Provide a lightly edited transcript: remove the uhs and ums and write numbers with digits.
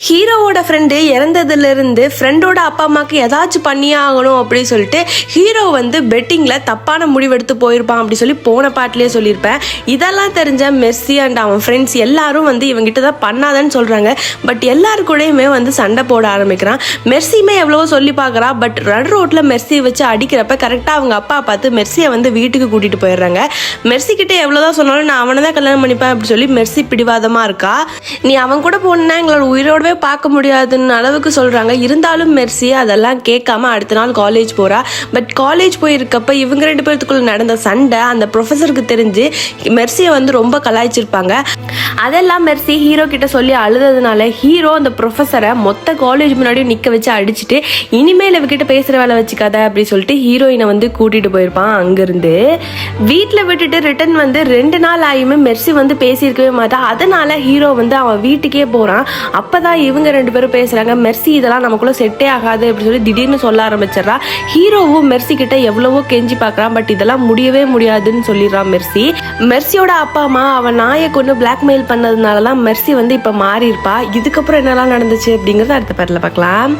ஹீரோவோட ஃப்ரெண்டு இறந்ததுலேருந்து ஃப்ரெண்டோட அப்பா அம்மாவுக்கு ஏதாச்சும் பண்ணியே ஆகணும் அப்படின்னு சொல்லிட்டு ஹீரோ வந்து பெட்டிங்கில் தப்பான முடிவெடுத்து போயிருப்பான் அப்படி சொல்லி போன பாட்டிலே சொல்லியிருப்பேன். இதெல்லாம் தெரிஞ்ச மெர்சி அண்ட் அவன் ஃப்ரெண்ட்ஸ் எல்லாரும் வந்து இவங்கிட்ட தான் பண்ணாதன்னு சொல்கிறாங்க. பட் எல்லாருக்கூடையுமே வந்து சண்டை போட ஆரம்பிக்கிறான். மெர்சியுமே எவ்வளவோ சொல்லி பார்க்குறா. பட் நடு ரோட்டில் மெர்சியை வச்சு அடிக்கிறப்ப கரெக்டாக அவங்க அப்பா பார்த்து மெர்சியை வந்து வீட்டுக்கு கூட்டிகிட்டு போயிடுறாங்க. மெர்சி கிட்டே எவ்வளோதான் சொன்னாலும் நான் அவனை தான் கல்யாணம் பண்ணிப்பேன் அப்படி சொல்லி மெர்சி பிடிவாதமாக இருக்கா. நீ அவன் கூட போனா எங்களோட உயிரோடவே பார்க்க முடியாதுன்னு அளவுக்கு சொல்கிறாங்க. இருந்தாலும் மெர்சி அதெல்லாம் கேட்காம அடுத்த நாள் காலேஜ் போகிறா. பட் காலேஜ் போயிருக்கப்ப இவங்க 2 பேர்த்துக்குள்ள நடந்த சண்டை அந்த ப்ரொஃபஸருக்கு தெரிஞ்சு மெர்சியை வந்து ரொம்ப கலாய்ச்சிருப்பாங்க. அதெல்லாம் மெர்சி ஹீரோ கிட்ட சொல்லி அழுததுனால ஹீரோ அந்த ப்ரொஃபஸரை மொத்த காலேஜ் முன்னாடியும் நிற்க வச்சு அடிச்சுட்டு இனிமேல் இவகிட்ட பேசுகிற வேலை வச்சுக்காத அப்படி சொல்லிட்டு ஹீரோயினை வந்து கூட்டிகிட்டு போயிருப்பான். அங்கேருந்து வீட்டில் விட்டுட்டு ரிட்டன் வந்து 2 நாள் ஆகியுமே மெர்சி வந்து பேசியிருக்கவே மாட்டா. அதனால ஹீரோ வந்து அவன் வீட்டுக்கே போகிறான். அப்போ தான் இவங்க 2 பேரும் பேசுகிறாங்க. மெர்சி இதெல்லாம் நமக்குள்ளே செட்டே ஆகாது அப்படி சொல்லி திடீர்னு சொல்ல ஆரம்பிச்சிடறா. ஹீரோவும் மெர்சி கிட்ட எவ்வளவோ கெஞ்சி பார்க்குறான். பட் இதெல்லாம் முடியவே முடியாதுன்னு சொல்லிடுறான் மெர்சி. மெர்சியோட அப்பா அம்மா அவன் நாயை கொண்டு பிளாக்மெயில் பண்ணதுனால தான் மெர்சி வந்து இப்போ மாறி இருப்பா. இதுக்கப்புறம் என்னெல்லாம் நடந்துச்சு அப்படிங்கிறத அடுத்த பாட்டில் பார்க்கலாம்.